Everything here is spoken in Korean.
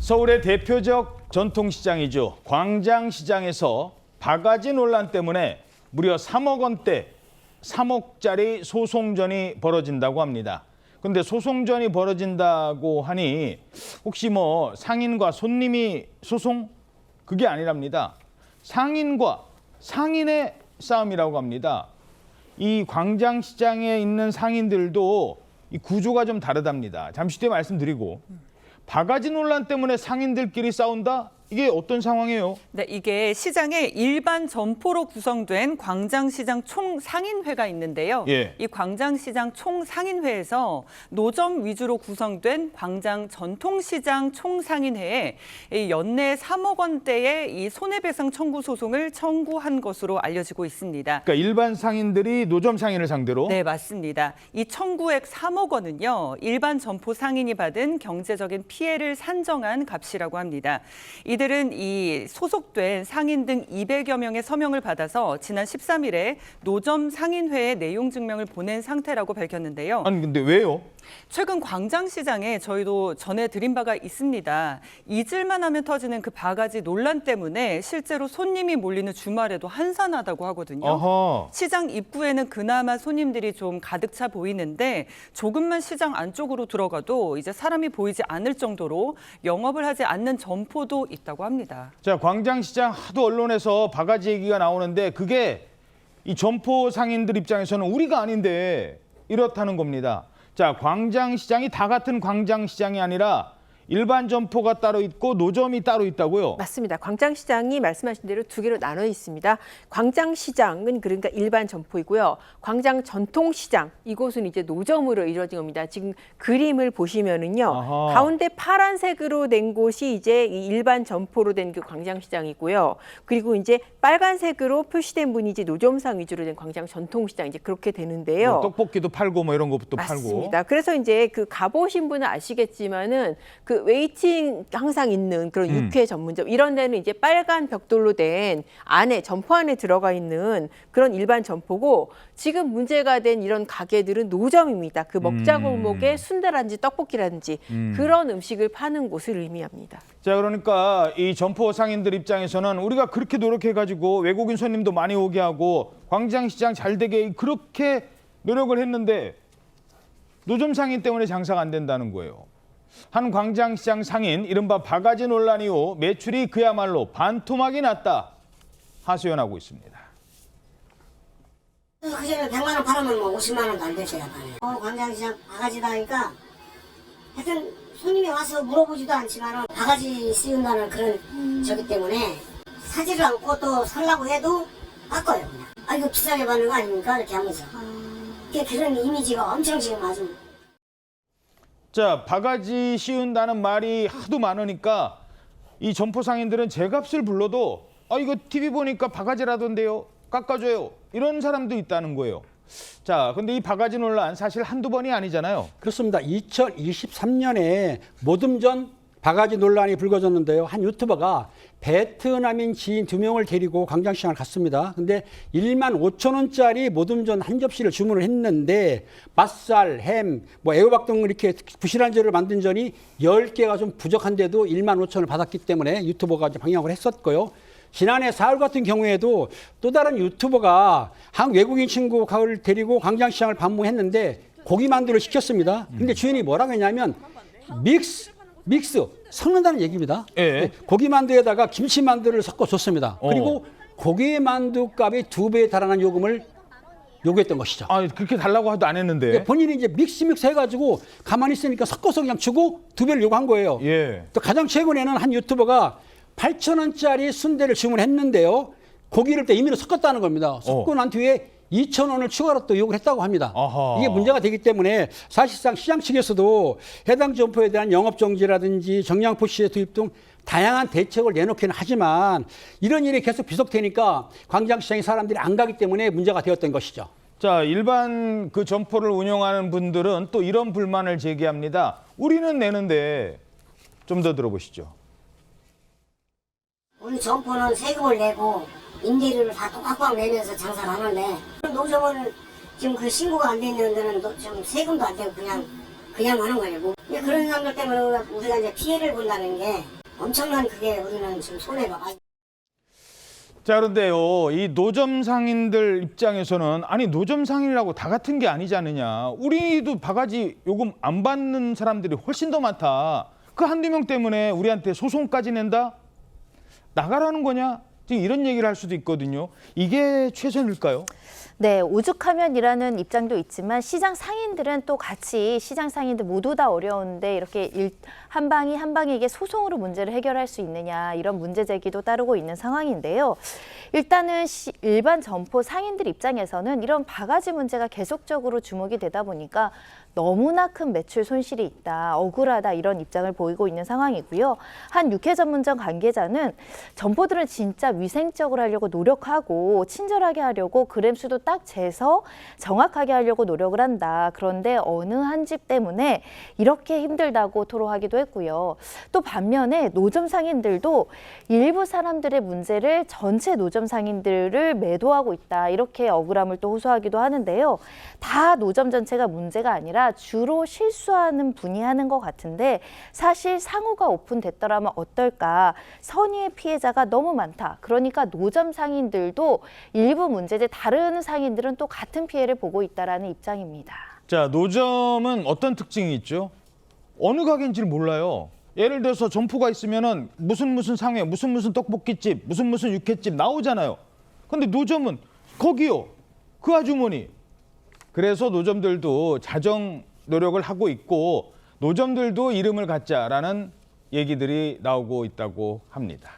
서울의 대표적 전통시장이죠. 광장시장에서 바가지 논란 때문에 무려 3억 원대, 3억짜리 소송전이 벌어진다고 합니다. 근데 소송전이 벌어진다고 하니 혹시 뭐 상인과 손님이 소송? 그게 아니랍니다. 상인과 상인의 싸움이라고 합니다. 이 광장시장에 있는 상인들도 이 구조가 좀 다르답니다. 잠시 뒤에 말씀드리고 바가지 논란 때문에 상인들끼리 싸운다? 이게 어떤 상황이에요? 네, 이게 시장의 일반 점포로 구성된 광장시장 총상인회가 있는데요. 예. 이 광장시장 총상인회에서 노점 위주로 구성된 광장 전통시장 총상인회에 이 연내 3억 원대의 이 손해배상 청구 소송을 청구한 것으로 알려지고 있습니다. 그러니까 일반 상인들이 노점 상인을 상대로? 네, 맞습니다. 이 청구액 3억 원은요, 일반 점포 상인이 받은 경제적인 피해를 산정한 값이라고 합니다. 이들은 이 소속된 상인 등 200여 명의 서명을 받아서 지난 13일에 노점 상인회에 내용 증명을 보낸 상태라고 밝혔는데요. 아니 근데 왜요? 최근 광장시장에 저희도 전해드린 바가 있습니다. 잊을만 하면 터지는 그 바가지 논란 때문에 실제로 손님이 몰리는 주말에도 한산하다고 하거든요. 어허. 시장 입구에는 그나마 손님들이 좀 가득 차 보이는데 조금만 시장 안쪽으로 들어가도 이제 사람이 보이지 않을 정도로 영업을 하지 않는 점포도 있다고 합니다. 자, 광장시장 하도 언론에서 바가지 얘기가 나오는데 그게 이 점포 상인들 입장에서는 우리가 아닌데 이렇다는 겁니다. 자, 광장시장이 다 같은 광장시장이 아니라 일반 점포가 따로 있고 노점이 따로 있다고요? 맞습니다. 광장시장이 말씀하신 대로 두 개로 나눠 있습니다. 광장시장은 그러니까 일반 점포이고요. 광장 전통시장, 이곳은 이제 노점으로 이루어진 겁니다. 지금 그림을 보시면은요. 아하. 가운데 파란색으로 된 곳이 이제 이 일반 점포로 된 그 광장시장이고요. 그리고 이제 빨간색으로 표시된 분이 이제 노점상 위주로 된 광장 전통시장, 이제 그렇게 되는데요. 뭐 떡볶이도 팔고 뭐 이런 것도 팔고. 맞습니다. 그래서 이제 그 가보신 분은 아시겠지만은 그 웨이팅 항상 있는 그런 육회 전문점, 이런 데는 이제 빨간 벽돌로 된 안에 점포 안에 들어가 있는 그런 일반 점포고, 지금 문제가 된 이런 가게들은 노점입니다. 그 먹자골목에 순대라든지 떡볶이라든지 그런 음식을 파는 곳을 의미합니다. 자, 그러니까 이 점포 상인들 입장에서는 우리가 그렇게 노력해가지고 외국인 손님도 많이 오게 하고 광장시장 잘 되게 그렇게 노력을 했는데 노점 상인 때문에 장사가 안 된다는 거예요. 한 광장시장 상인, 이른바 바가지 논란 이후 매출이 그야말로 반토막이 났다 하소연하고 있습니다. 그전에 100만 원 팔으면 뭐 50만 원도 안 될 때가 많아요. 광장시장 바가지다 하니까 하여튼 손님이 와서 물어보지도 않지만 바가지 씌운다는 그런 저기 때문에 사지를 않고 또 살라고 해도 바꿔요 그냥. 아 이거 비싸게 받는 거 아닙니까? 이렇게 하면서. 그런 이미지가 엄청 지금 아주. 자, 바가지 씌운다는 말이 하도 많으니까 이 점포 상인들은 제값을 불러도 이거 TV 보니까 바가지라던데요. 깎아줘요. 이런 사람도 있다는 거예요. 자, 근데 이 바가지 논란 사실 한두 번이 아니잖아요. 그렇습니다. 2023년에 모듬전 바가지 논란이 불거졌는데요. 한 유튜버가 베트남인 지인 2명을 데리고 광장시장을 갔습니다. 근데 15,000원짜리 모듬전 한 접시를 주문을 했는데 맛살, 햄, 뭐 애호박 등 이렇게 부실한 재료를 만든 전이 10개가 좀 부족한데도 15,000원을 받았기 때문에 유튜버가 이제 방영을 했었고요. 지난해 4월 같은 경우에도 또 다른 유튜버가 한 외국인 친구를 데리고 광장시장을 방문했는데 고기 만두를 시켰습니다. 근데 주인이 뭐라고 했냐면 믹스 섞는다는 얘기입니다. 예. 고기 만두에다가 김치 만두를 섞어 줬습니다. 그리고 고기 만두 값의 2배에 달하는 요금을 요구했던 것이죠. 그렇게 달라고 해도 안 했는데. 본인이 이제 믹스 해가지고 가만히 있으니까 섞어서 그냥 주고 2배를 요구한 거예요. 예. 또 가장 최근에는 한 유튜버가 8,000원짜리 순대를 주문했는데요. 고기를 또 임의로 섞었다는 겁니다. 섞고 난 뒤에 2,000원을 추가로 또 요구를 했다고 합니다. 아하. 이게 문제가 되기 때문에 사실상 시장 측에서도 해당 점포에 대한 영업정지라든지 정량포 시의 도입 등 다양한 대책을 내놓기는 하지만 이런 일이 계속 지속되니까 광장시장에 사람들이 안 가기 때문에 문제가 되었던 것이죠. 자, 일반 그 점포를 운영하는 분들은 또 이런 불만을 제기합니다. 우리는 내는데 좀 더 들어보시죠. 우리 점포는 세금을 내고 임대료를 다 꽉꽉 내면서 장사를 하는데 노점은 지금 그 신고가 안 돼 있는 데는 좀 세금도 안 되고 그냥 하는 거냐고. 그런 사람들 때문에 우리가 이제 피해를 본다는 게 엄청난 그게 우리는 지금 손해가. 자, 그런데요, 이 노점 상인들 입장에서는 아니 노점 상인이라고 다 같은 게 아니지 않느냐. 우리도 바가지 요금 안 받는 사람들이 훨씬 더 많다. 그 한두 명 때문에 우리한테 소송까지 낸다? 나가라는 거냐? 지금 이런 얘기를 할 수도 있거든요. 이게 최선일까요? 네, 오죽하면이라는 입장도 있지만 시장 상인들은 또 같이 시장 상인들 모두 다 어려운데 이렇게 한 방이 한 방에게 소송으로 문제를 해결할 수 있느냐 이런 문제 제기도 따르고 있는 상황인데요. 일단은 일반 점포 상인들 입장에서는 이런 바가지 문제가 계속적으로 주목이 되다 보니까 너무나 큰 매출 손실이 있다, 억울하다 이런 입장을 보이고 있는 상황이고요. 한 육회 전문점 관계자는 점포들은 진짜 위생적으로 하려고 노력하고 친절하게 하려고 그램 수도 딱 재서 정확하게 하려고 노력을 한다. 그런데 어느 한 집 때문에 이렇게 힘들다고 토로하기도 했고요. 또 반면에 노점 상인들도 일부 사람들의 문제를 전체 노점 상인들을 매도하고 있다. 이렇게 억울함을 또 호소하기도 하는데요. 다 노점 전체가 문제가 아니라 주로 실수하는 분이 하는 것 같은데 사실 상호가 오픈됐더라면 어떨까. 선의의 피해자가 너무 많다. 그러니까 노점 상인들도 일부 문제제 다른 상인들은 또 같은 피해를 보고 있다라는 입장입니다. 자, 노점은 어떤 특징이 있죠? 어느 가게인지를 몰라요. 예를 들어서 점포가 있으면은 무슨 상회, 무슨 떡볶이집, 무슨 육회집 나오잖아요. 근데 노점은 거기요. 그 아주머니. 그래서 노점들도 자정 노력을 하고 있고 노점들도 이름을 갖자라는 얘기들이 나오고 있다고 합니다.